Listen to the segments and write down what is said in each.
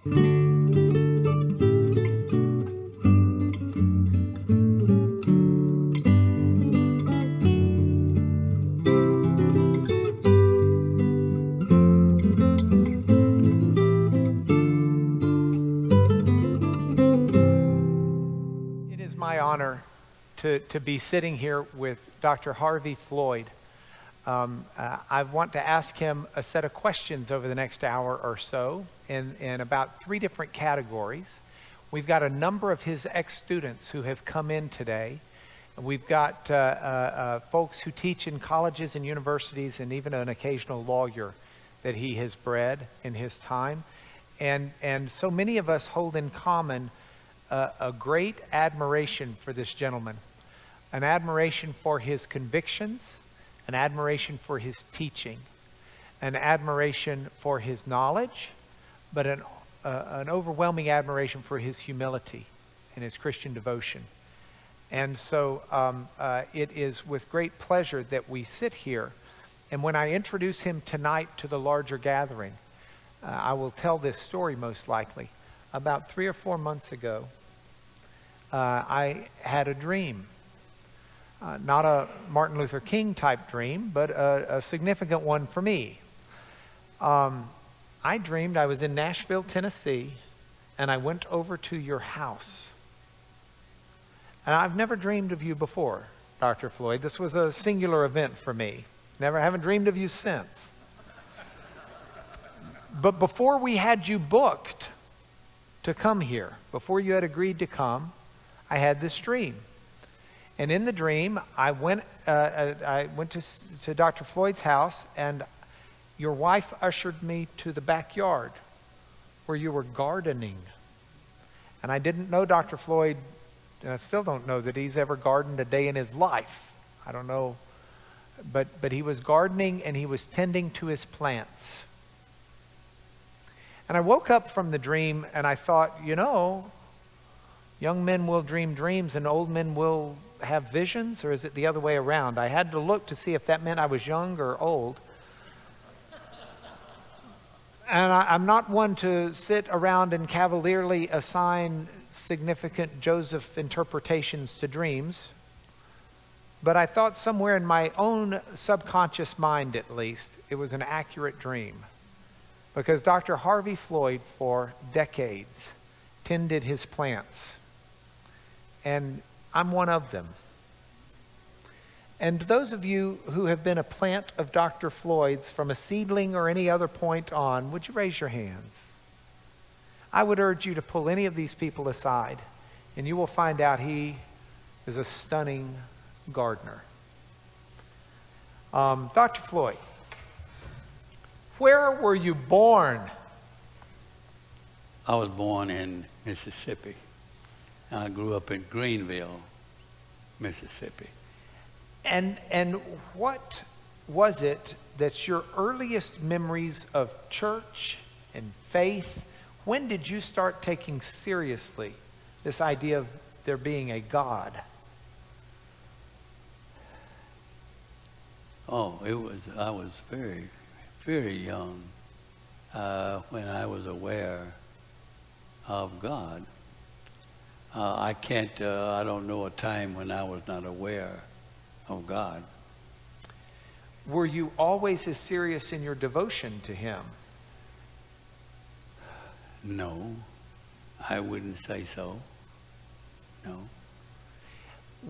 To be sitting here with Dr. Harvey Floyd. I want to ask him a set of questions over the next hour or so in about 3 different categories. We've got a number of his ex-students who have come in today. We've got folks who teach in colleges and universities, and even an occasional lawyer that he has bred in his time. And so many of us hold in common a great admiration for this gentleman. An admiration for his convictions, an admiration for his teaching, an admiration for his knowledge, but an overwhelming admiration for his humility and his Christian devotion. And so it is with great pleasure that we sit here. And when I introduce him tonight to the larger gathering, I will tell this story most likely. About 3 or 4 months ago, I had a dream. Not a Martin Luther King type dream, but a significant one for me. I dreamed I was in Nashville, Tennessee, and I went over to your house. And I've never dreamed of you before, Dr. Floyd. This was a singular event for me. Haven't dreamed of you since. But before we had you booked to come here, before you had agreed to come, I had this dream. And in the dream, I went to Dr. Floyd's house, and your wife ushered me to the backyard where you were gardening. And I didn't know Dr. Floyd, and I still don't know that he's ever gardened a day in his life. I don't know. But he was gardening, and he was tending to his plants. And I woke up from the dream, and I thought, young men will dream dreams and old men will have visions, or is it the other way around? I had to look to see if that meant I was young or old. And I'm not one to sit around and cavalierly assign significant Joseph interpretations to dreams. But I thought somewhere in my own subconscious mind, at least, it was an accurate dream. Because Dr. Harvey Floyd, for decades, tended his plants. And I'm one of them. And those of you who have been a plant of Dr. Floyd's from a seedling or any other point on, would you raise your hands? I would urge you to pull any of these people aside, and you will find out he is a stunning gardener. Dr. Floyd, where were you born? I was born in Mississippi. I grew up in Greenville, Mississippi. And what was it that's your earliest memories of church and faith? When did you start taking seriously this idea of there being a God? Oh, I was very, very young when I was aware of God. I don't know a time when I was not aware of God. Were you always as serious in your devotion to Him? No, I wouldn't say so. No.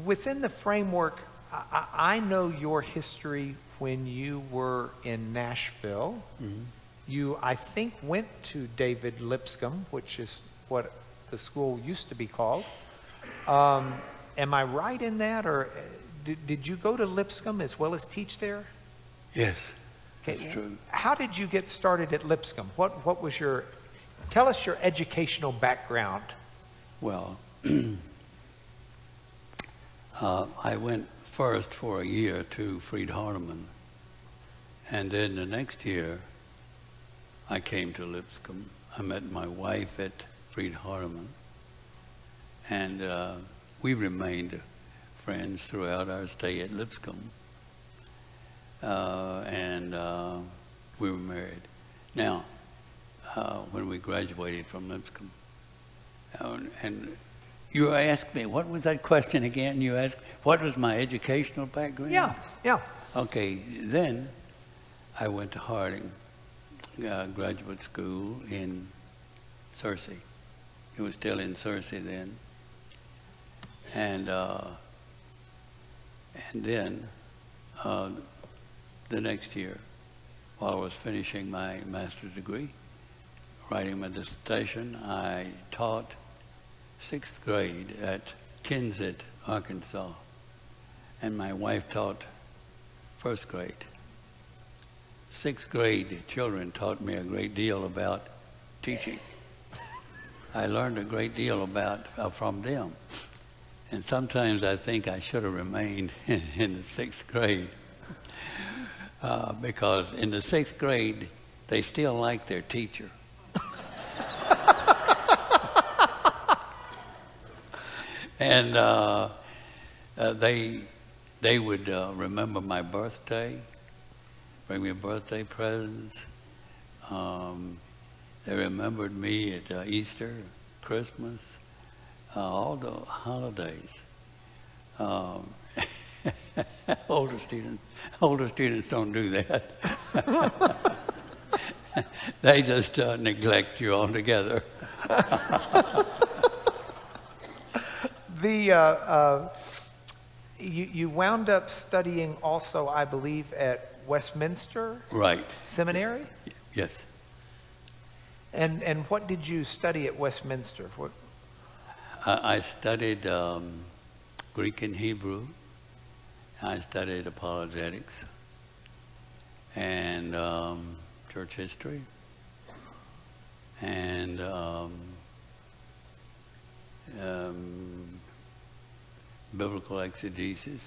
Within the framework, I know your history when you were in Nashville. Mm-hmm. You, I think, went to David Lipscomb, which is what the school used to be called. Am I right in that, or did you go to Lipscomb as well as teach there? Yes, that's true. How did you get started at Lipscomb? What was tell us your educational background. Well, I went first for a year to Freed Hardeman, and then the next year I came to Lipscomb. I met my wife at Freed Hardeman, and we remained friends throughout our stay at Lipscomb, and we were married. Now, when we graduated from Lipscomb. And you asked me, what was that question again? You asked, what was my educational background? Yeah. Okay, then I went to Harding Graduate School in Searcy. It was still in Searcy then. And then the next year, while I was finishing my master's degree, writing my dissertation, I taught 6th grade at Kensett, Arkansas, and my wife taught 1st grade. 6th grade children taught me a great deal about teaching. I learned a great deal from them. And sometimes I think I should have remained in the 6th grade because in the 6th grade, they still like their teacher. And they would remember my birthday, bring me birthday presents. They remembered me at Easter, Christmas, all the holidays. Older students don't do that. They just neglect you altogether. You wound up studying also, I believe, at Westminster Right. Seminary? Yes. And what did you study at Westminster? What? I studied Greek and Hebrew. I studied apologetics and church history and biblical exegesis.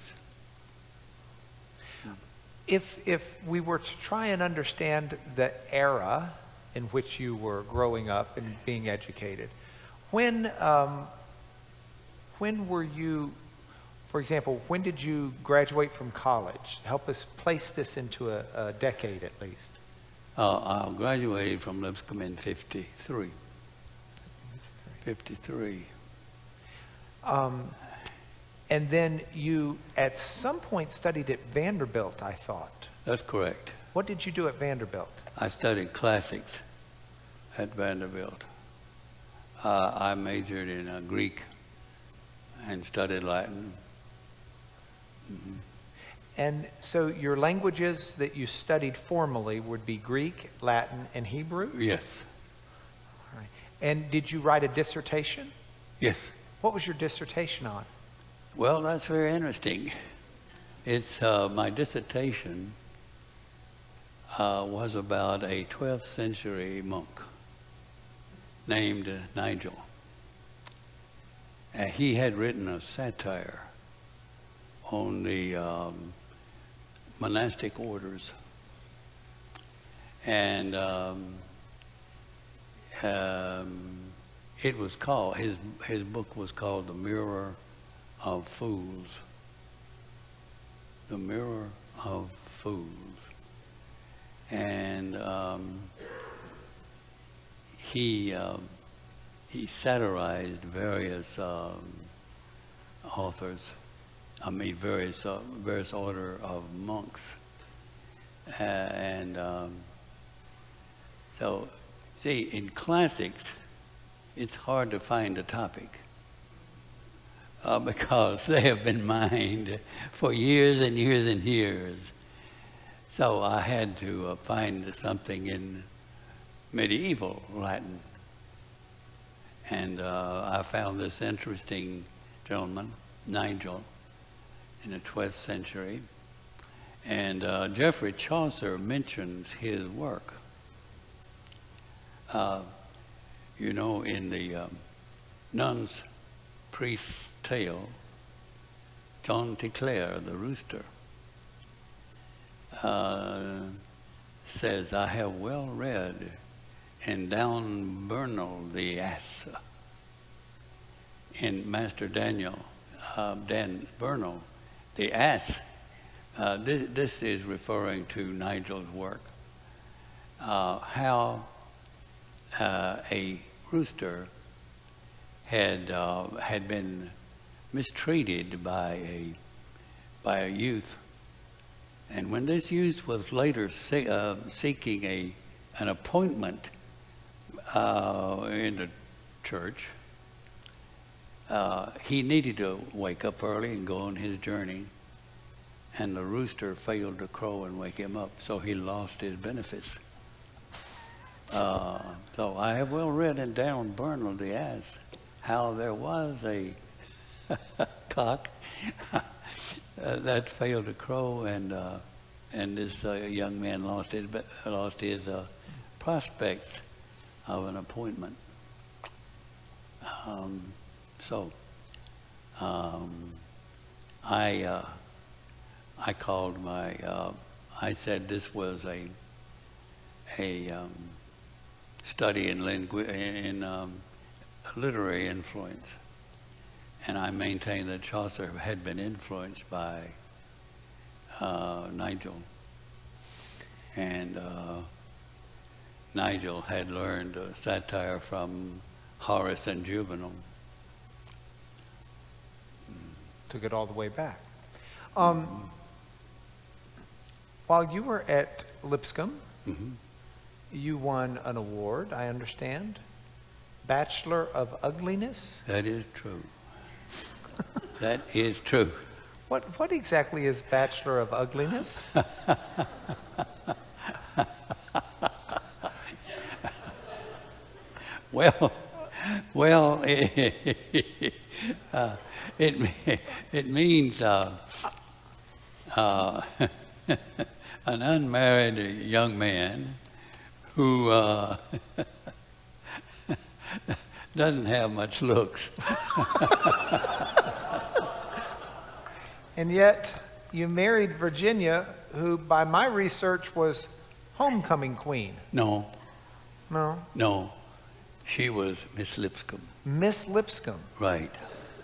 If we were to try and understand the era in which you were growing up and being educated, when were you, for example, when did you graduate from college? Help us place this into a decade at least. I graduated from Lipscomb in 53. 53. And then you, at some point, studied at Vanderbilt, I thought. That's correct. What did you do at Vanderbilt? I studied classics at Vanderbilt. I majored in Greek and studied Latin. Mm-hmm. And so your languages that you studied formally would be Greek, Latin, and Hebrew? Yes. All right. And did you write a dissertation? Yes. What was your dissertation on? Well, that's very interesting. It's my dissertation was about a 12th century monk named Nigel. He had written a satire on the monastic orders, and it was called, his book was called The Mirror of Fools. The Mirror of Fools. And he satirized various authors, various order of monks. So, see, in classics, it's hard to find a topic because they have been mined for years and years and years. So I had to find something in medieval Latin. And I found this interesting gentleman, Nigel, in the 12th century. And Geoffrey Chaucer mentions his work. You know, in the Nun's Priest's Tale, John Ticlair, the rooster, says, I have well read in Down Bernal the ass. In Master Daniel, Dan Bernal, the ass. This is referring to Nigel's work. How a rooster had been mistreated by a youth, and when this youth was later seeking an appointment in the church, he needed to wake up early and go on his journey, and the rooster failed to crow and wake him up, so he lost his benefits. So I have well written down Bernaldy as how there was a cock that failed to crow, and this young man lost his prospects of an appointment. I called I said this was a study in literary influence, and I maintained that Chaucer had been influenced by Nigel, and Nigel had learned satire from Horace and Juvenal. Took it all the way back. While you were at Lipscomb, you won an award, I understand. Bachelor of Ugliness? That is true. That is true. What exactly is Bachelor of Ugliness? Well, it means an unmarried young man who doesn't have much looks. And yet, you married Virginia, who, by my research, was homecoming queen. No. No? No. She was Miss Lipscomb. Miss Lipscomb. Right.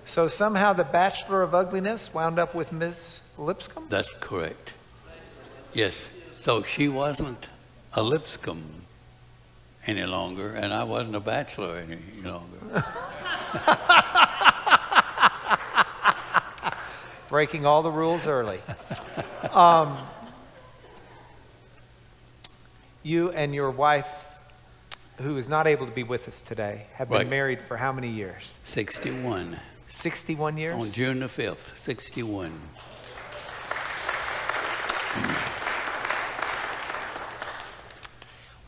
So somehow the Bachelor of Ugliness wound up with Miss Lipscomb? That's correct. Yes. So she wasn't a Lipscomb any longer, and I wasn't a bachelor any longer. Breaking all the rules early. You and your wife, who is not able to be with us today, have been married for how many years? 61. 61 years? On June the 5th, 61.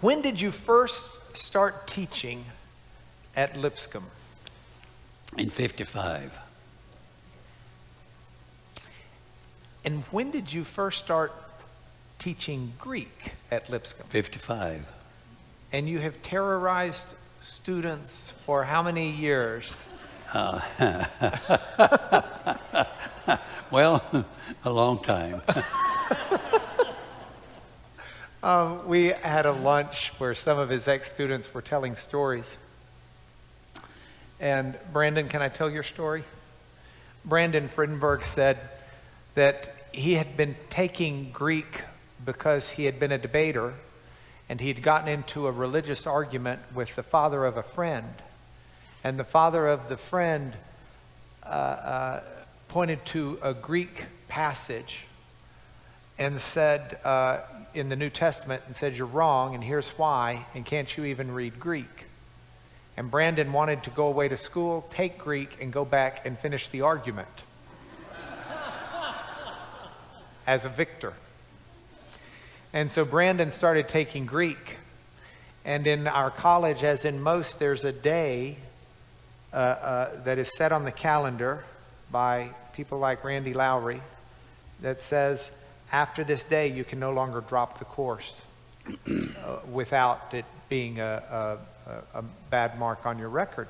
When did you first start teaching at Lipscomb? In 55. And when did you first start teaching Greek at Lipscomb? 55. And you have terrorized students for how many years? Well, a long time. We had a lunch where some of his ex-students were telling stories. And Brandon, can I tell your story? Brandon Friedenberg said that he had been taking Greek because he had been a debater, and he had gotten into a religious argument with the father of a friend. And the father of the friend pointed to a Greek passage and said, in the New Testament, and said, "You're wrong, and here's why, and can't you even read Greek?" And Brandon wanted to go away to school, take Greek, and go back and finish the argument as a victor. And so Brandon started taking Greek. And in our college, as in most, there's a day that is set on the calendar by people like Randy Lowry that says, after this day, you can no longer drop the course without it being a bad mark on your record.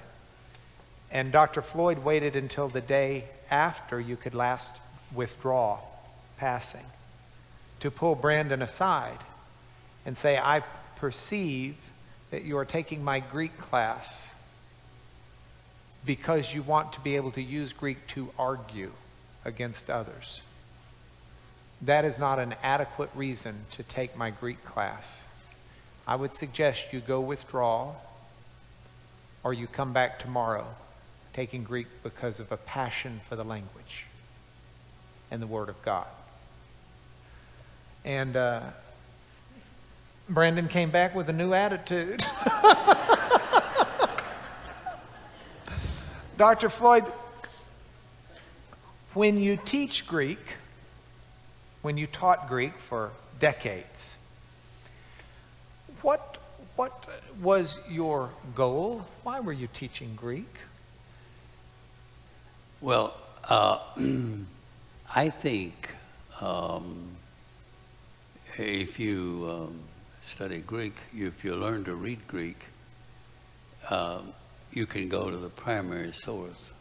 And Dr. Floyd waited until the day after you could last withdraw passing to pull Brandon aside and say, "I perceive that you are taking my Greek class because you want to be able to use Greek to argue against others. That is not an adequate reason to take my Greek class. I would suggest you go withdraw or you come back tomorrow taking Greek because of a passion for the language and the Word of God. And Brandon came back with a new attitude. Dr. Floyd, when you teach Greek, when you taught Greek for decades, what was your goal? Why were you teaching Greek? Well, I think if you study Greek, if you learn to read Greek, you can go to the primary source.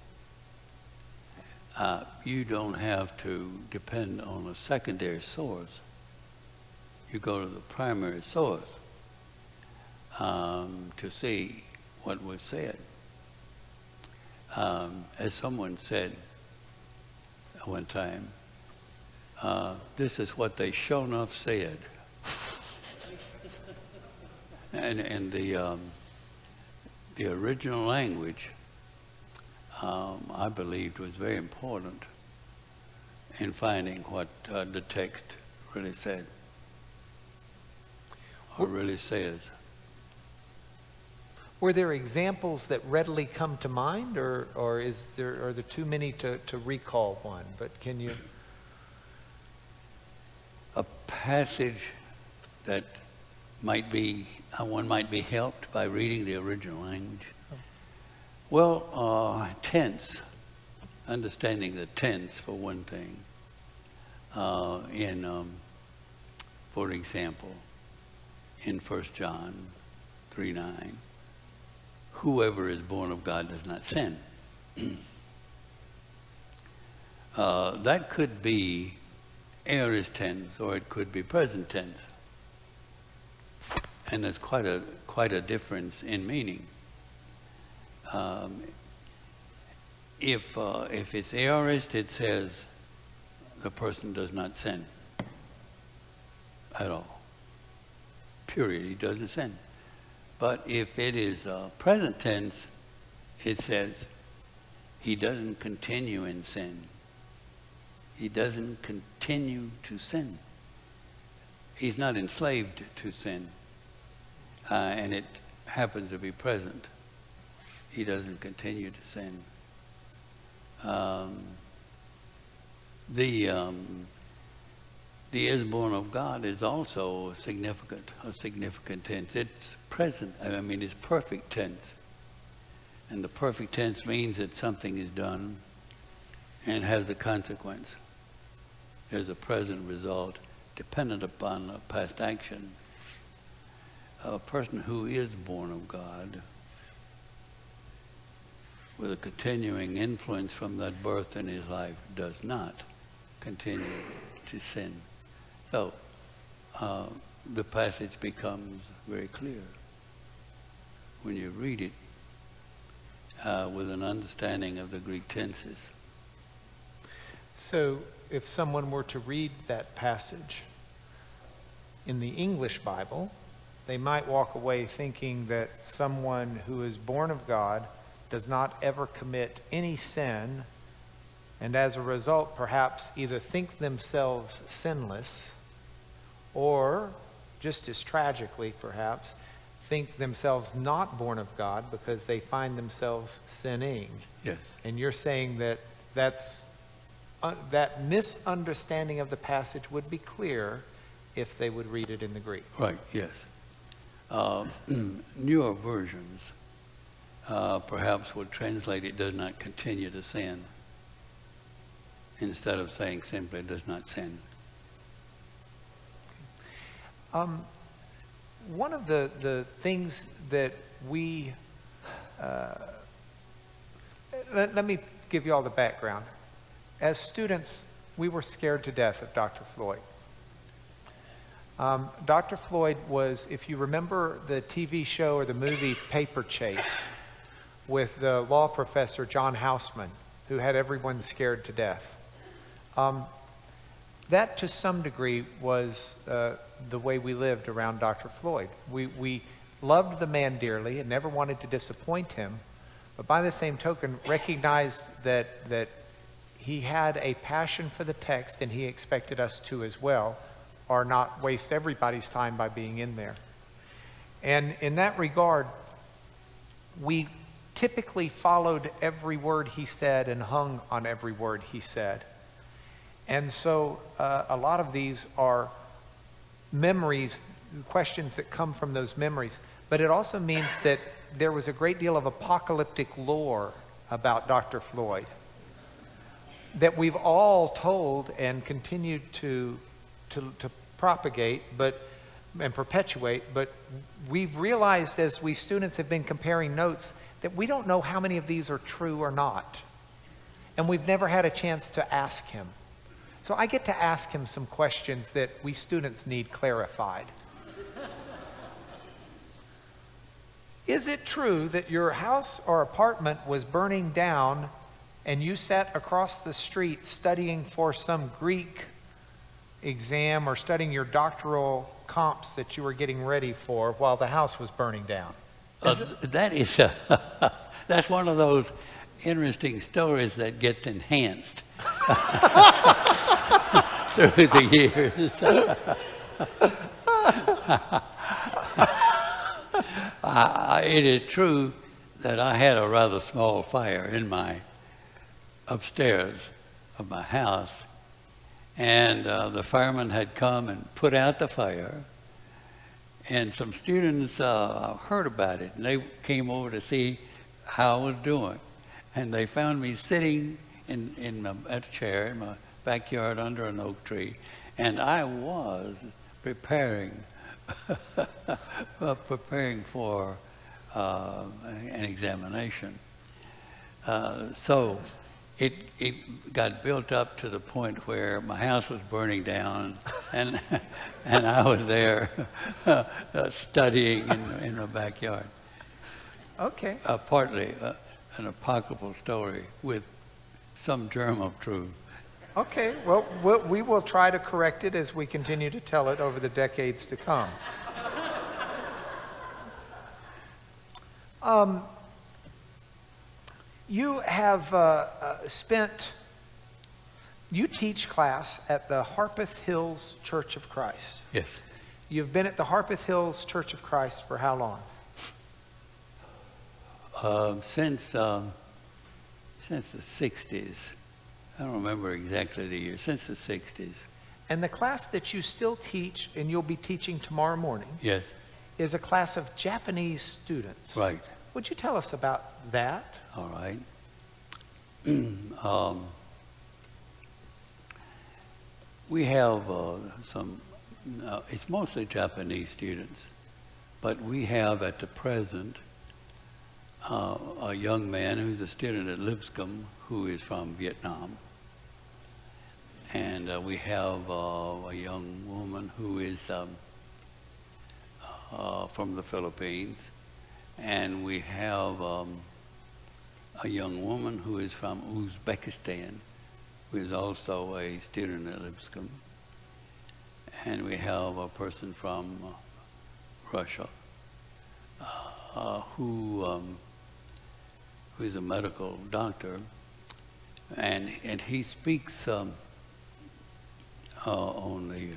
You don't have to depend on a secondary source. You go to the primary source to see what was said. As someone said one time, this is what they sure enough said. And the original language, I believed, was very important in finding what the text really said or really says. Were there examples that readily come to mind, or are there too many to recall one? But can you? A passage that might be, one might be helped by reading the original language. Well, tense, understanding the tense for one thing. For example, in 1 John 3:9, whoever is born of God does not sin. That could be aorist tense, or it could be present tense. And there's quite a difference in meaning. If it's aorist, it says the person does not sin at all. Period. He doesn't sin. But if it is present tense, it says he doesn't continue in sin. He doesn't continue to sin. He's not enslaved to sin. And it happens to be present. He doesn't continue to sin. The is born of God is also a significant tense. It's present, it's perfect tense. And the perfect tense means that something is done and has a consequence. There's a present result dependent upon a past action. A person who is born of God, with a continuing influence from that birth in his life, does not continue to sin. So the passage becomes very clear when you read it with an understanding of the Greek tenses. So if someone were to read that passage in the English Bible, they might walk away thinking that someone who is born of God does not ever commit any sin, and as a result perhaps either think themselves sinless, or just as tragically perhaps think themselves not born of God because they find themselves sinning. Yes. And you're saying that that misunderstanding of the passage would be clear if they would read it in the Greek. Right, yes. Newer versions perhaps would translate it does not continue to sin, instead of saying simply does not sin. One of the things that we, let me give you all the background. As students, we were scared to death of Dr. Floyd. Dr. Floyd was, if you remember the TV show or the movie Paper Chase with the law professor John Houseman, who had everyone scared to death. That to some degree was the way we lived around Dr. Floyd. We loved the man dearly and never wanted to disappoint him, but by the same token recognized that he had a passion for the text and he expected us to as well, or not waste everybody's time by being in there. And in that regard, we typically followed every word he said and hung on every word he said. And so a lot of these are memories, questions that come from those memories. But it also means that there was a great deal of apocalyptic lore about Dr. Floyd that we've all told and continued to propagate and perpetuate, but we've realized as we students have been comparing notes that we don't know how many of these are true or not. And we've never had a chance to ask him. So I get to ask him some questions that we students need clarified. Is it true that your house or apartment was burning down and you sat across the street studying for some Greek exam or studying your doctoral comps that you were getting ready for while the house was burning down? That's one of those interesting stories that gets enhanced through the years. It is true that I had a rather small fire in my upstairs of my house, and the firemen had come and put out the fire, and some students heard about it, and they came over to see how I was doing, and they found me sitting at a chair in my backyard under an oak tree, and I was preparing for an examination. So it got built up to the point where my house was burning down, and I was there studying in the backyard. Okay. Partly an apocryphal story with some germ of truth. Okay, well, we will try to correct it as we continue to tell it over the decades to come. You have you teach class at the Harpeth Hills Church of Christ. Yes. You've been at the Harpeth Hills Church of Christ for how long? Since the 60s. I don't remember exactly the year, since the 60s. And the class that you still teach, and you'll be teaching tomorrow morning, Yes, is a class of Japanese students. right. Would you tell us about that? All right. We have it's mostly Japanese students, but we have at the present a young man who's a student at Lipscomb who is from Vietnam. And we have a young woman who is from the Philippines. And we have a young woman who is from Uzbekistan, who is also a student at Lipscomb. And we have a person from Russia who is a medical doctor, and he speaks on the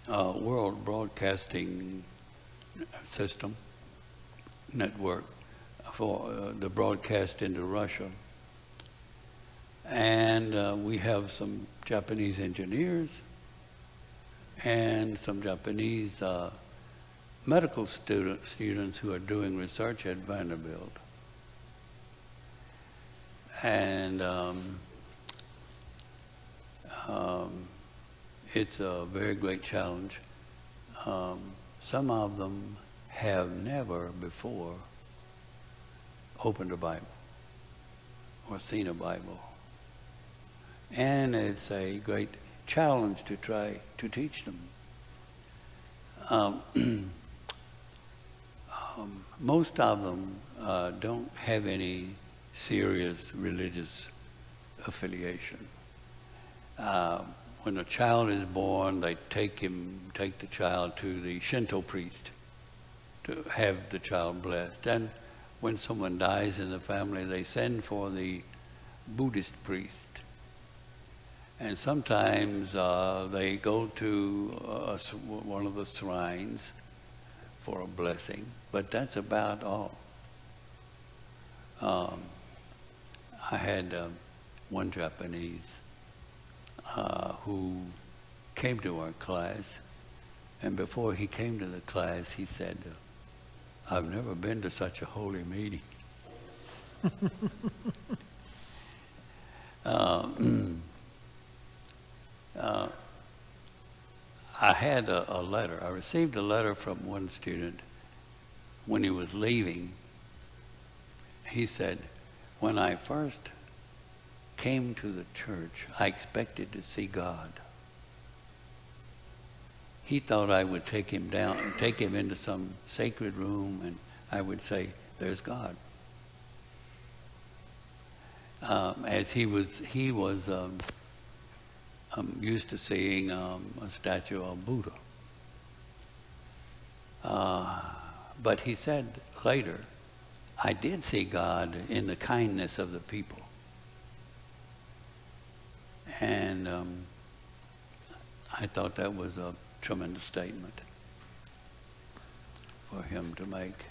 World Broadcasting System network for the broadcast into Russia. And we have some Japanese engineers and some Japanese medical students who are doing research at Vanderbilt. And it's a very great challenge. Some of them have never before opened a Bible or seen a Bible. And it's a great challenge to try to teach them. Most of them don't have any serious religious affiliation. When a child is born, they take the child to the Shinto priest, to have the child blessed. And when someone dies in the family, they send for the Buddhist priest. And sometimes they go to one of the shrines for a blessing, but that's about all. I had one Japanese who came to our class, and before he came to the class, he said, "I've never been to such a holy meeting." I had a letter. I received a letter from one student when he was leaving. He said, "When I first came to the church, I expected to see God. He thought I would take him down, take him into some sacred room, and I would say, 'There's God.' As he was used to seeing a statue of Buddha. But he said later, 'I did see God in the kindness of the people.' And I thought that was a tremendous statement for him to make,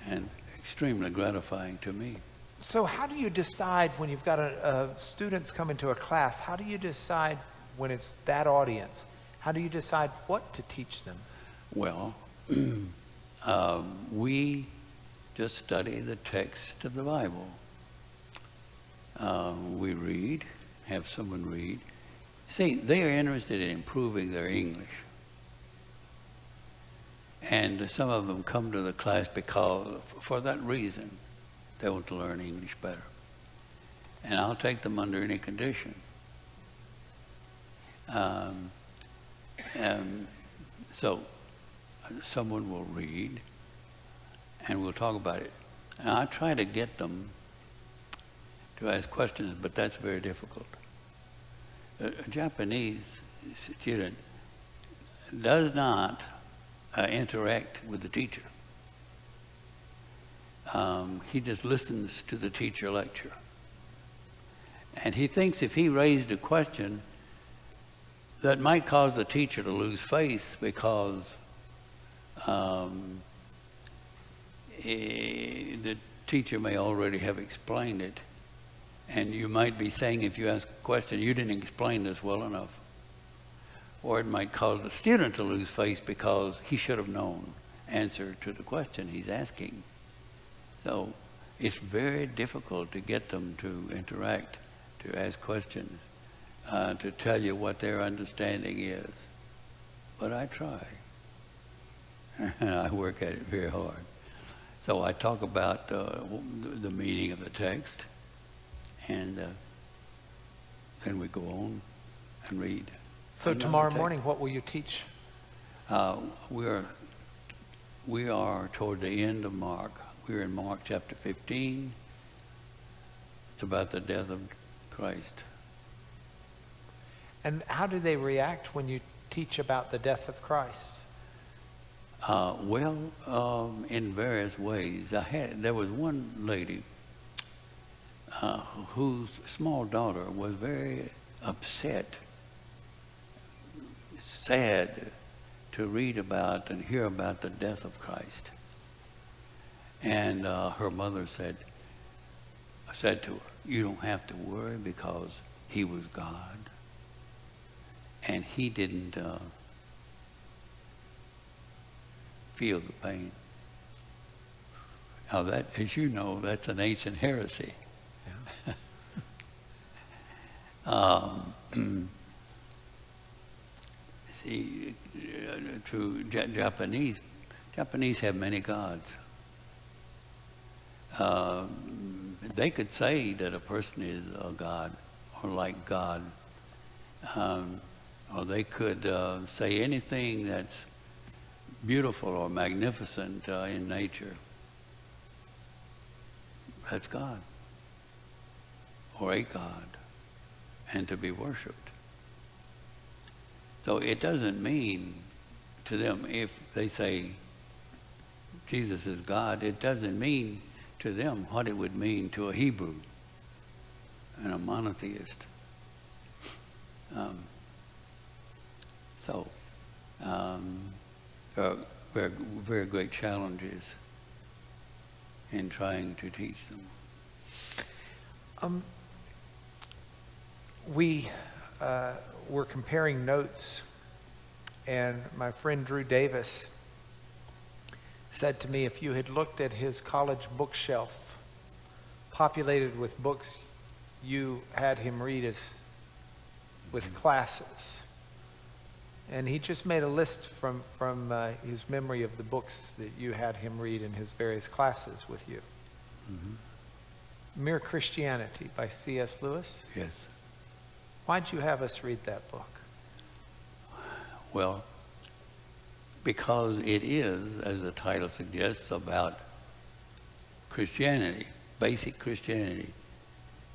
and extremely gratifying to me. So how do you decide when you've got students come into a class, how do you decide when it's that audience? How do you decide what to teach them? Well, we just study the text of the Bible. We read, have someone read. See, they are interested in improving their English. And some of them come to the class because, for that reason, they want to learn English better. And I'll take them under any condition. So someone will read, and we'll talk about it. And I try to get them to ask questions, but that's very difficult. A Japanese student does not interact with the teacher. He just listens to the teacher lecture. And he thinks if he raised a question that might cause the teacher to lose faith because the teacher may already have explained it. And you might be saying, if you ask a question, you didn't explain this well enough. Or it might cause the student to lose faith because he should have known answer to the question he's asking. So it's very difficult to get them to interact, to ask questions, to tell you what their understanding is. But I try. And I work at it very hard. So I talk about the meaning of the text, and then we go on and read. So tomorrow morning, what will you teach? We are toward the end of Mark. We're in Mark chapter 15. It's about the death of Christ. And how do they react when you teach about the death of Christ? In various ways. There was one lady whose small daughter was very upset, sad to read about and hear about the death of Christ. And her mother said to her, "You don't have to worry because he was God. And he didn't feel the pain." Now that, as you know, that's an ancient heresy. Yeah. See, to Japanese have many gods. They could say that a person is a god or like God, or they could say anything that's beautiful or magnificent in nature. That's God, or a god, and to be worshipped. So it doesn't mean to them if they say Jesus is God, it doesn't mean to them what it would mean to a Hebrew and a monotheist. There are very, very great challenges in trying to teach them. We were comparing notes, and my friend Drew Davis said to me, if you had looked at his college bookshelf populated with books you had him read with classes, and he just made a list from his memory of the books that you had him read in his various classes with you. Mere Christianity by C.S. Lewis. Yes. Why'd you have us read that book? Well, because it is, as the title suggests, about Christianity, basic Christianity.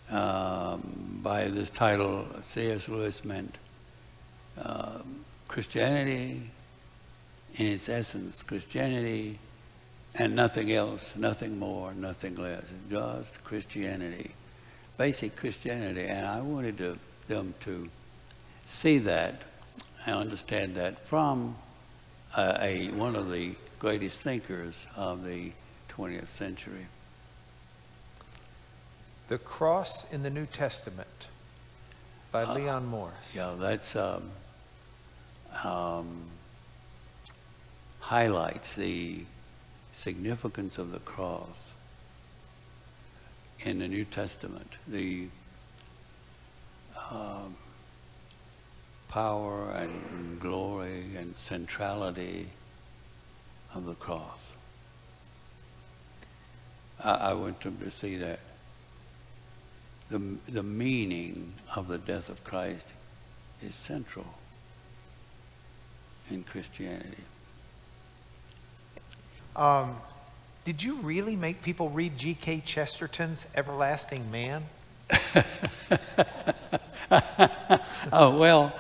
By this title, C.S. Lewis meant Christianity in its essence, Christianity and nothing else, nothing more, nothing less, just Christianity, basic Christianity. And I wanted them to see that and understand that from one of the greatest thinkers of the 20th century. The Cross in the New Testament by Leon Morris. Yeah, that's highlights the significance of the cross in the New Testament, the power and glory and centrality of the cross. I want them to see that. The meaning of the death of Christ is central in Christianity. Did you really make people read G.K. Chesterton's Everlasting Man? Oh, well,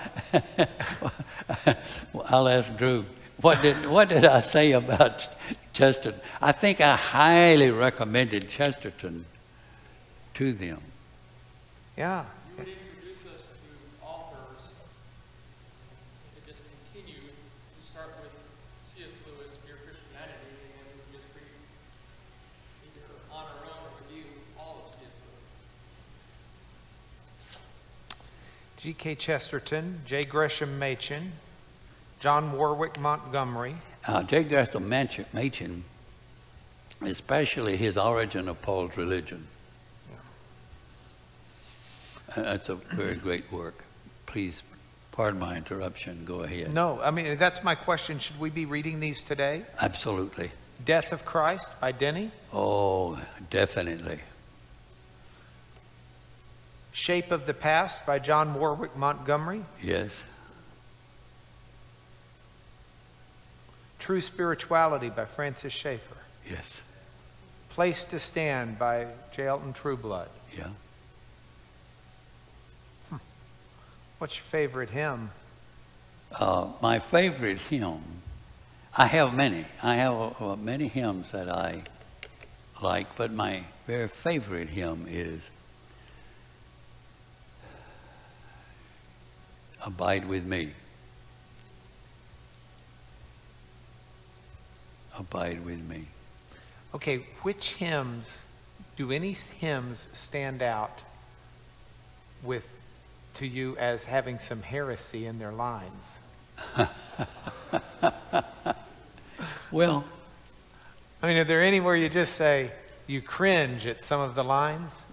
I'll ask Drew. What did I say about Chesterton? I think I highly recommended Chesterton to them. Yeah. You would introduce us to authors. You could just continue. You start with C.S. Lewis, Mere Christianity, and then we just read either on our own or review all of C.S. Lewis. G.K. Chesterton, J. Gresham Machen, John Warwick Montgomery. J. Gresham Machen, especially his Origin of Paul's Religion. That's a very great work. Please, pardon my interruption. Go ahead. No, I mean, that's my question. Should we be reading these today? Absolutely. Death of Christ by Denny. Oh, definitely. Shape of the Past by John Warwick Montgomery. Yes. True Spirituality by Francis Schaeffer. Yes. Place to Stand by J. Elton Trueblood. Yeah. What's your favorite hymn? My favorite hymn, I have many. I have many hymns that I like, but my very favorite hymn is Abide With Me. Abide with me. Okay, which hymns, do any hymns stand out to you as having some heresy in their lines? Well, I mean, are there anywhere you just say you cringe at some of the lines?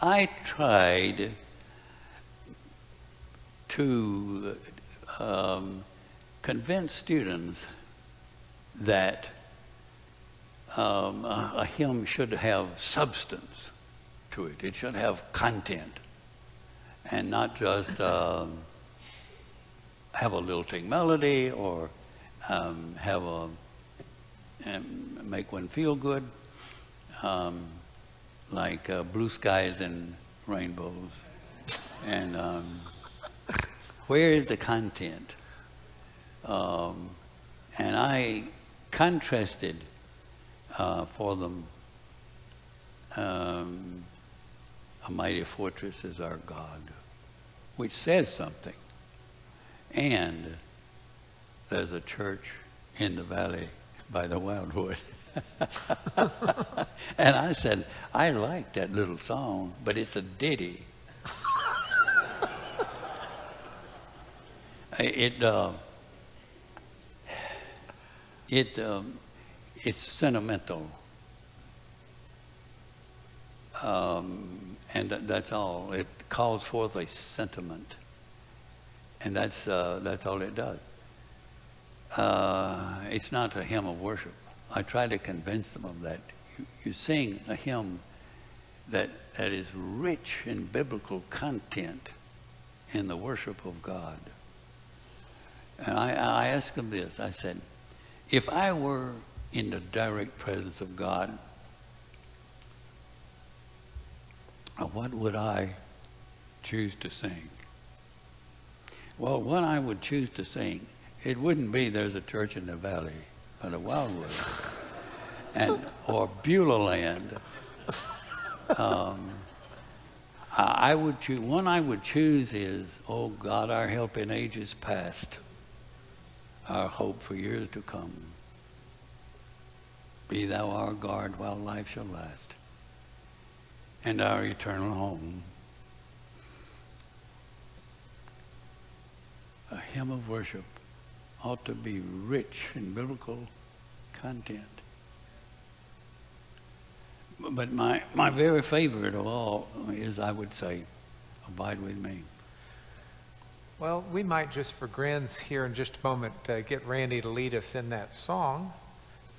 I tried to convince students that a hymn should have substance to it. It should have content and not just have a lilting melody or make one feel good, like Blue Skies and Rainbows. And where is the content? And I contrasted for them. A mighty fortress is our God, which says something. And there's a church in the valley by the Wildwood. And I said, I like that little song, but it's a ditty. It's sentimental. And that's all. It calls forth a sentiment. And that's all it does. It's not a hymn of worship. I try to convince them of that. You sing a hymn that is rich in biblical content in the worship of God. And I asked them this. I said, if I were in the direct presence of God, what would I choose to sing? Well, what I would choose to sing, it wouldn't be There's a Church in the Valley or the Wildwood or Beulah Land. I would choose, one I would choose is, Oh God, our help in ages past, our hope for years to come. Be thou our guard while life shall last, and our eternal home. A hymn of worship ought to be rich in biblical content. But my very favorite of all is, I would say, Abide with Me. Well, we might just for grins here in just a moment get Randy to lead us in that song.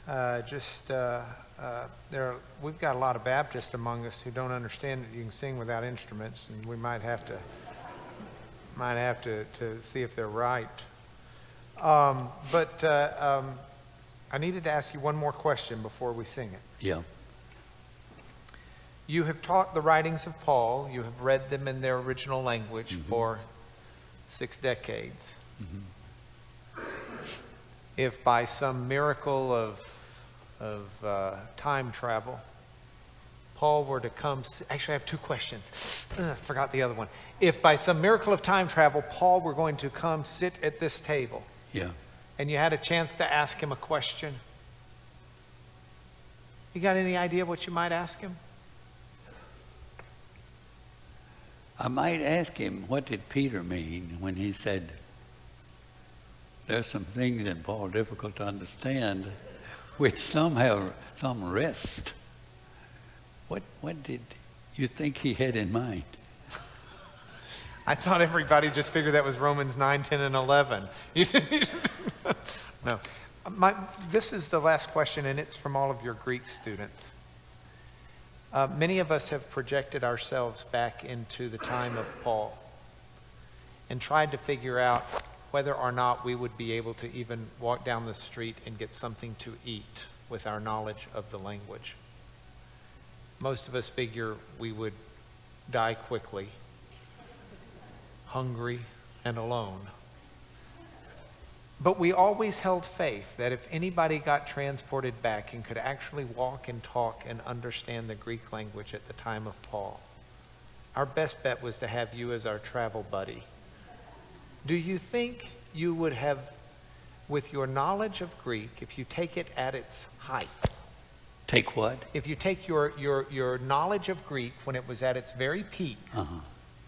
We've got a lot of Baptists among us who don't understand that you can sing without instruments, and we might have to see if they're right. But I needed to ask you one more question before we sing it. Yeah. You have taught the writings of Paul. You have read them in their original language for 6 decades. If by some miracle of time travel, Paul were to come, actually I have 2 questions. I forgot the other one. If by some miracle of time travel, Paul were going to come sit at this table, Yeah. and you had a chance to ask him a question, you got any idea what you might ask him? I might ask him, what did Peter mean when he said, there's some things in Paul difficult to understand, which some have some rest. What did you think he had in mind? I thought everybody just figured that was Romans 9, 10, and 11. No. This is the last question, and it's from all of your Greek students. Many of us have projected ourselves back into the time of Paul and tried to figure out whether or not we would be able to even walk down the street and get something to eat with our knowledge of the language. Most of us figure we would die quickly, hungry and alone. But we always held faith that if anybody got transported back and could actually walk and talk and understand the Greek language at the time of Paul, our best bet was to have you as our travel buddy. Do you think you would have, with your knowledge of Greek, if you take it at its height? Take what? If you take your knowledge of Greek when it was at its very peak,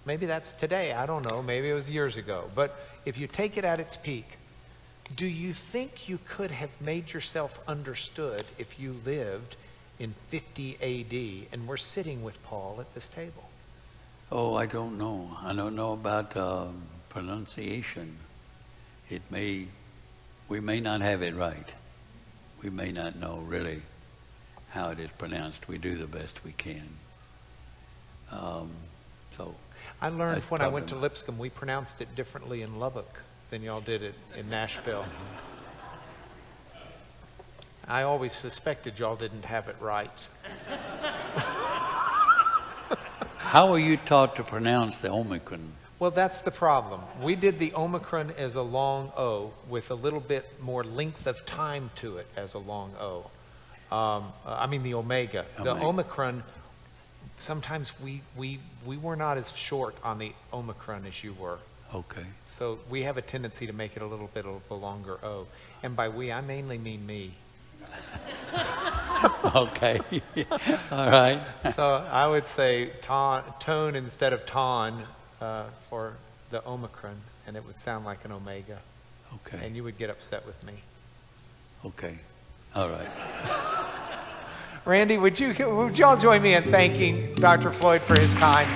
maybe that's today, I don't know, maybe it was years ago, but if you take it at its peak, do you think you could have made yourself understood if you lived in 50 AD and were sitting with Paul at this table? Oh, I don't know. I don't know about pronunciation. We may not have it right. We may not know really how it is pronounced. We do the best we can. So I learned when I went to Lipscomb, we pronounced it differently in Lubbock than y'all did it in Nashville. I always suspected y'all didn't have it right. How were you taught to pronounce the Omicron? Well, that's the problem. We did the Omicron as a long O with a little bit more length of time to it as a long O. I mean the Omega. The Omega. Omicron, sometimes we were not as short on the Omicron as you were. Okay. So we have a tendency to make it a little bit of a longer O. And by we, I mainly mean me. Okay. All right. So I would say tone instead of ton for the Omicron, and it would sound like an Omega. Okay. And you would get upset with me. Okay. All right. Randy, would y'all join me in thanking Dr. Floyd for his time?